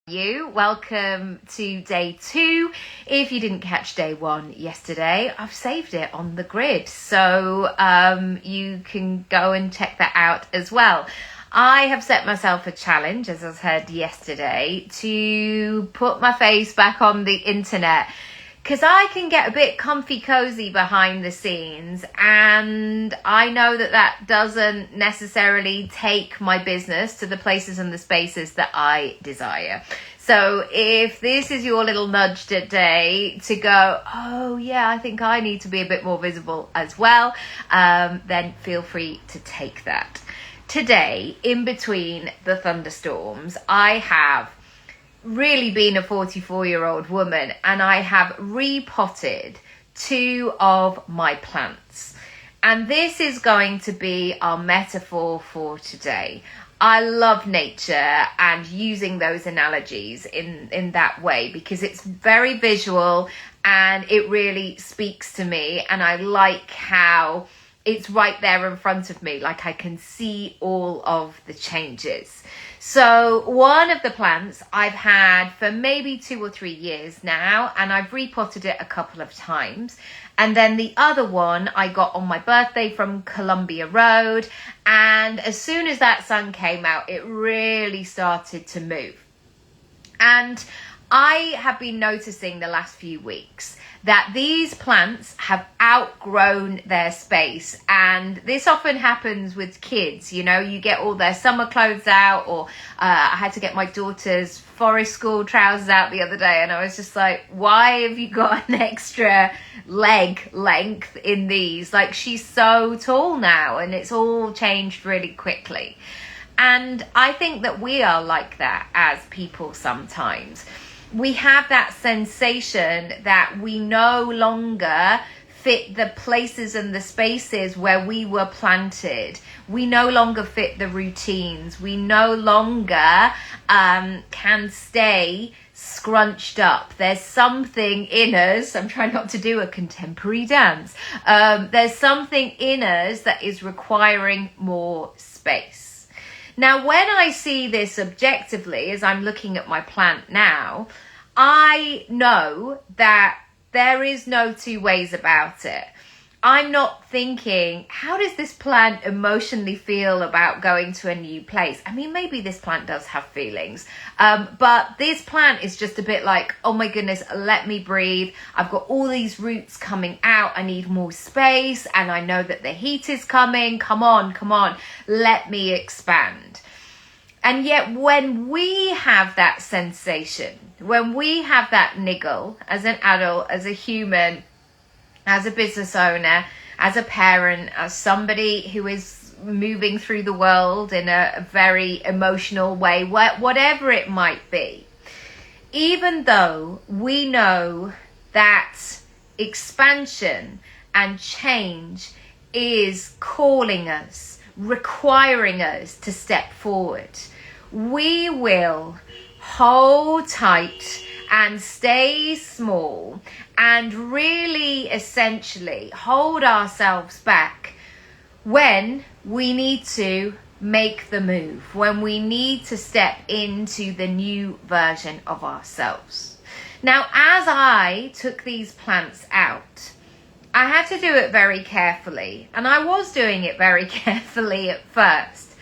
Welcome to day 2. If you didn't catch day 1 yesterday, I've saved it on the grid, so you can go and check that out as well. I have set myself a challenge, as I said yesterday, to put my face back on the internet, because I can get a bit comfy cozy behind the scenes, and I know that doesn't necessarily take my business to the places and the spaces that I desire. So if this is your little nudge today to go, oh yeah, I think I need to be a bit more visible as well, then feel free to take that. Today, in between the thunderstorms, I have really been a 44-year-old woman, and I have repotted 2 of my plants. And this is going to be our metaphor for today. I love nature and using those analogies in that way, because it's very visual and it really speaks to me, and I like how it's right there in front of me, like I can see all of the changes. So one of the plants I've had for maybe 2 or 3 years now, and I've repotted it a couple of times. And then the other one I got on my birthday from Columbia Road. And as soon as that sun came out, it really started to move. And I have been noticing the last few weeks that these plants have outgrown their space, and this often happens with kids. You know, you get all their summer clothes out, or I had to get my daughter's forest school trousers out the other day, and I was just like, why have you got an extra leg length in these? Like, she's so tall now, and it's all changed really quickly. And I think that we are like that as people sometimes. We have that sensation that we no longer fit the places and the spaces where we were planted. We no longer fit the routines. We no longer can stay scrunched up. There's something in us. I'm trying not to do a contemporary dance. There's something in us that is requiring more space. Now, when I see this objectively, as I'm looking at my plant now, I know that there is no 2 ways about it. I'm not thinking, how does this plant emotionally feel about going to a new place? I mean, maybe this plant does have feelings, but this plant is just a bit like, oh my goodness, let me breathe. I've got all these roots coming out. I need more space, and I know that the heat is coming. Come on, let me expand. And yet when we have that sensation, when we have that niggle as an adult, as a human, as a business owner, as a parent, as somebody who is moving through the world in a very emotional way, whatever it might be, even though we know that expansion and change is calling us, requiring us to step forward, we will hold tight and stay small and really essentially hold ourselves back when we need to make the move, when we need to step into the new version of ourselves. Now, as I took these plants out, I had to do it very carefully, and I was doing it very carefully at first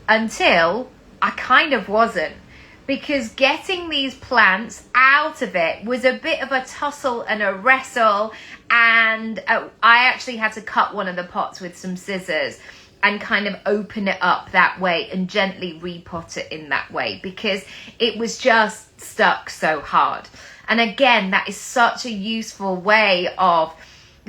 until I kind of wasn't, because getting these plants out of it was a bit of a tussle and a wrestle, and I actually had to cut one of the pots with some scissors and kind of open it up that way and gently repot it in that way, because it was just stuck so hard. And again, that is such a useful way of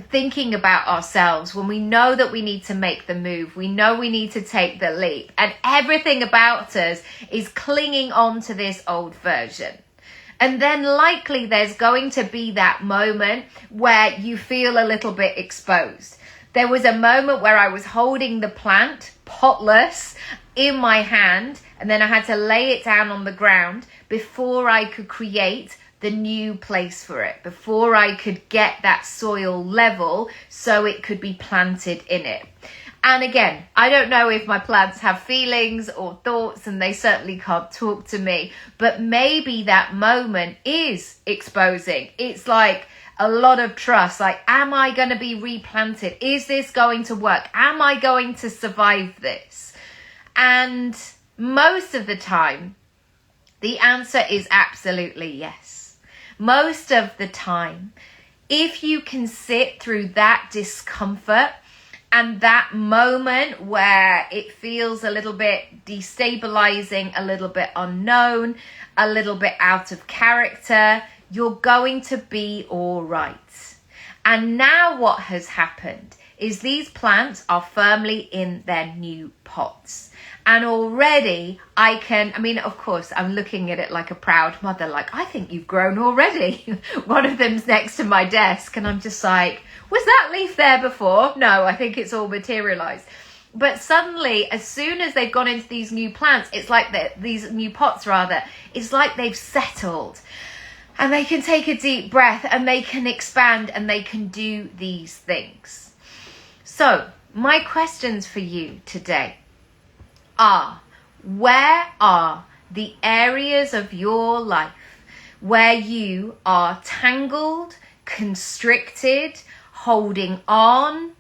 thinking about ourselves when we know that we need to make the move, we know we need to take the leap, and everything about us is clinging on to this old version. And then likely there's going to be that moment where you feel a little bit exposed. There was a moment where I was holding the plant potless in my hand, and then I had to lay it down on the ground before I could create the new place for it, before I could get that soil level so it could be planted in it. And again, I don't know if my plants have feelings or thoughts, and they certainly can't talk to me, but maybe that moment is exposing. It's like a lot of trust. Like, am I going to be replanted? Is this going to work? Am I going to survive this? And most of the time, the answer is absolutely yes. Most of the time, if you can sit through that discomfort and that moment where it feels a little bit destabilizing, a little bit unknown, a little bit out of character, you're going to be all right. And now what has happened is these plants are firmly in their new pots. And already of course, I'm looking at it like a proud mother, like, I think you've grown already. One of them's next to my desk and I'm just like, was that leaf there before? No, I think it's all materialized. But suddenly, as soon as they've gone into these new plants, it's like these new pots rather, it's like they've settled. And they can take a deep breath and they can expand and they can do these things. So my questions for you today are, where are the areas of your life where you are tangled, constricted, holding on,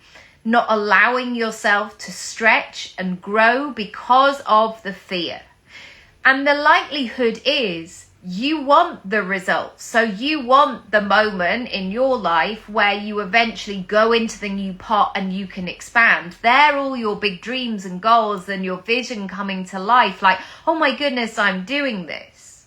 not allowing yourself to stretch and grow because of the fear? And the likelihood is you want the results. So you want the moment in your life where you eventually go into the new pot and you can expand. They're all your big dreams and goals and your vision coming to life. Like, oh my goodness, I'm doing this.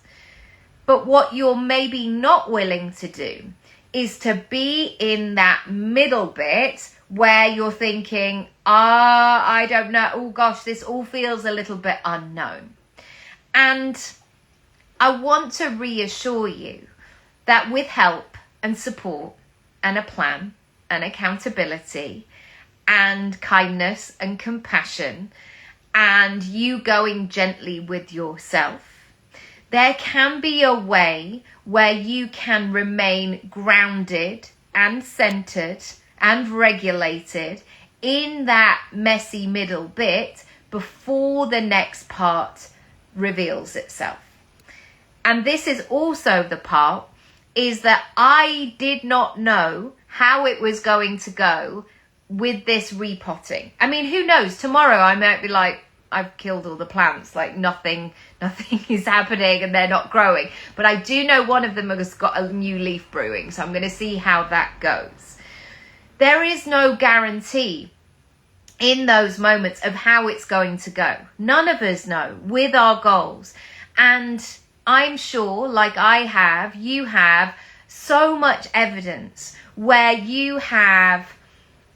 But what you're maybe not willing to do is to be in that middle bit where you're thinking, I don't know. Oh gosh, this all feels a little bit unknown. And I want to reassure you that with help and support and a plan and accountability and kindness and compassion and you going gently with yourself, there can be a way where you can remain grounded and centered and regulated in that messy middle bit before the next part reveals itself. And this is also the part is that I did not know how it was going to go with this repotting. I mean, who knows? Tomorrow I might be like, I've killed all the plants, like nothing is happening and they're not growing. But I do know one of them has got a new leaf brewing, so I'm going to see how that goes. There is no guarantee in those moments of how it's going to go. None of us know with our goals. And I'm sure, like you have so much evidence where you have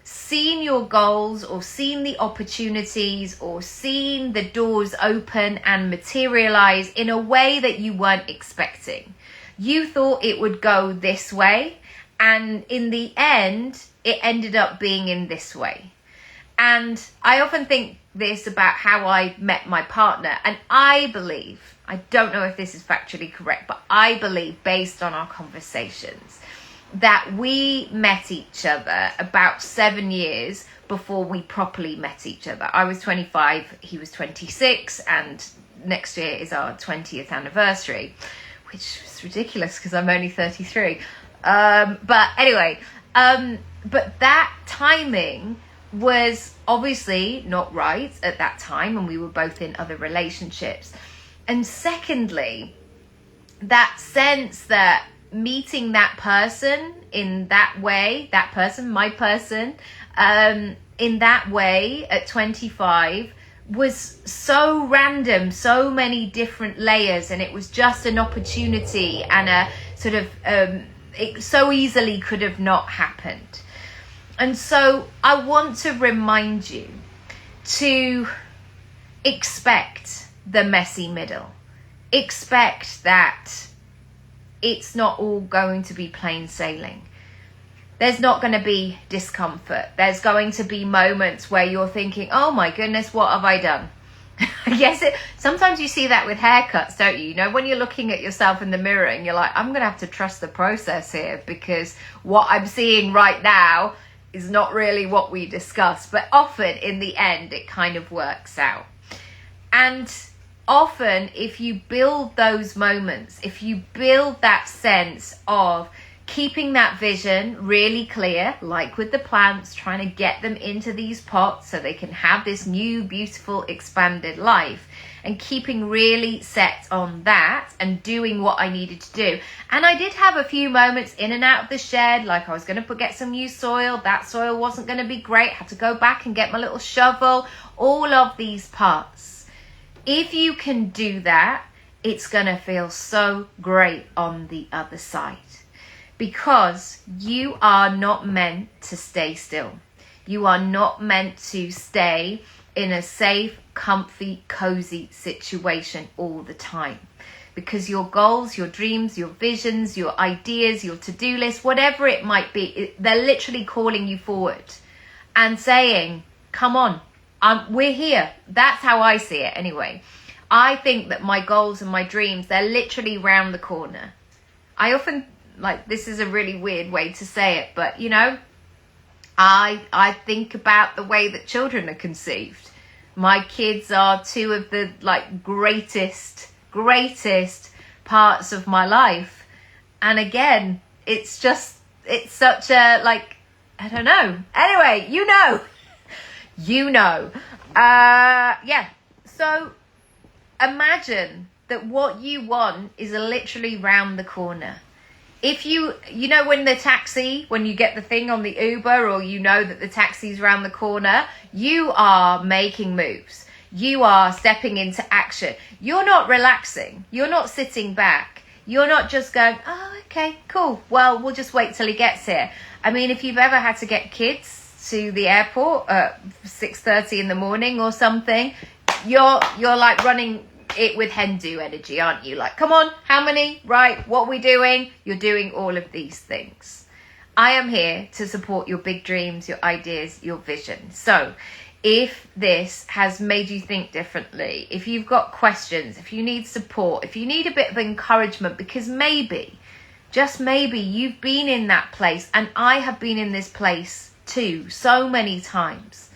seen your goals or seen the opportunities or seen the doors open and materialize in a way that you weren't expecting. You thought it would go this way, and in the end, it ended up being in this way. And I often think this about how I met my partner, and I believe, I don't know if this is factually correct, but I believe based on our conversations that we met each other about 7 years before we properly met each other. I was 25, he was 26, and next year is our 20th anniversary, which is ridiculous because I'm only 33. But anyway, but that timing was obviously not right at that time, and we were both in other relationships. And secondly, that sense that meeting that person in that way, that person, my person, in that way at 25 was so random, so many different layers, and it was just an opportunity and a sort of, it so easily could have not happened. And so I want to remind you to expect the messy middle. Expect that it's not all going to be plain sailing. There's not going to be discomfort. There's going to be moments where you're thinking, oh my goodness, what have I done? Yes, sometimes you see that with haircuts, don't you? You know, when you're looking at yourself in the mirror and you're like, I'm going to have to trust the process here, because what I'm seeing right now is not really what we discuss, but often in the end it kind of works out. And often if you build those moments, if you build that sense of keeping that vision really clear, like with the plants, trying to get them into these pots so they can have this new, beautiful, expanded life, and keeping really set on that and doing what I needed to do. And I did have a few moments in and out of the shed, like I was going to get some new soil. That soil wasn't going to be great. Had to go back and get my little shovel, all of these parts. If you can do that, it's going to feel so great on the other side. Because you are not meant to stay still. You are not meant to stay in a safe, comfy, cozy situation all the time. Because your goals, your dreams, your visions, your ideas, your to-do list, whatever it might be, they're literally calling you forward and saying, come on, we're here. That's how I see it anyway. I think that my goals and my dreams, they're literally round the corner. I often, this is a really weird way to say it, but I think about the way that children are conceived. My kids are two of the greatest parts of my life. And again, it's such a I don't know. Anyway, yeah. So imagine that what you want is literally round the corner. If you when you get the thing on the Uber, or that the taxi's around the corner, you are making moves. You are stepping into action. You're not relaxing. You're not sitting back. You're not just going, oh, okay, cool. Well, we'll just wait till he gets here. I mean, if you've ever had to get kids to the airport at 6:30 in the morning or something, you're running it with hen-do energy, aren't you? Come on, how many? Right, what are we doing? You're doing all of these things. I am here to support your big dreams, your ideas, your vision. So if this has made you think differently, if you've got questions, if you need support, if you need a bit of encouragement, because maybe, just maybe, you've been in that place, and I have been in this place too, so many times.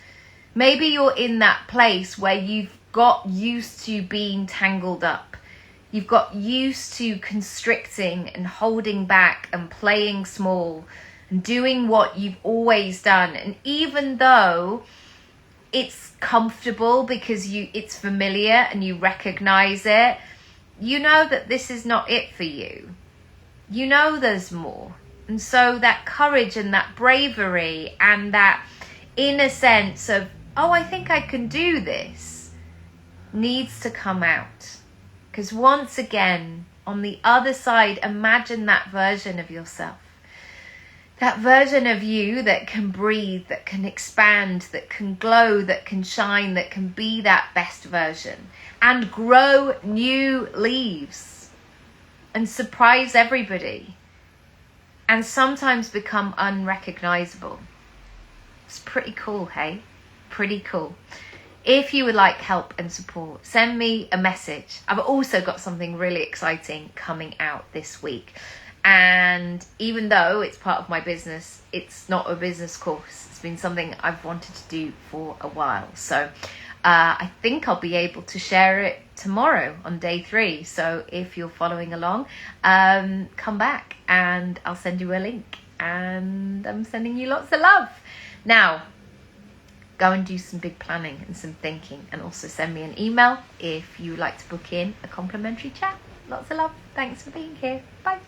Maybe you're in that place where you've got used to being tangled up. You've got used to constricting and holding back and playing small and doing what you've always done. And even though it's comfortable because it's familiar and you recognize it, you know that this is not it for you. You know there's more. And so that courage and that bravery and that inner sense of, oh, I think I can do this, needs to come out. Because once again, on the other side, imagine that version of yourself. That version of you that can breathe, that can expand, that can glow, that can shine, that can be that best version and grow new leaves and surprise everybody and sometimes become unrecognizable. It's pretty cool, hey? Pretty cool. If you would like help and support, send me a message. I've also got something really exciting coming out this week. And even though it's part of my business, it's not a business course. It's been something I've wanted to do for a while. So I think I'll be able to share it tomorrow on day 3. So if you're following along, come back and I'll send you a link. And I'm sending you lots of love. Now, go and do some big planning and some thinking, and also send me an email if you would like to book in a complimentary chat. Lots of love. Thanks for being here. Bye.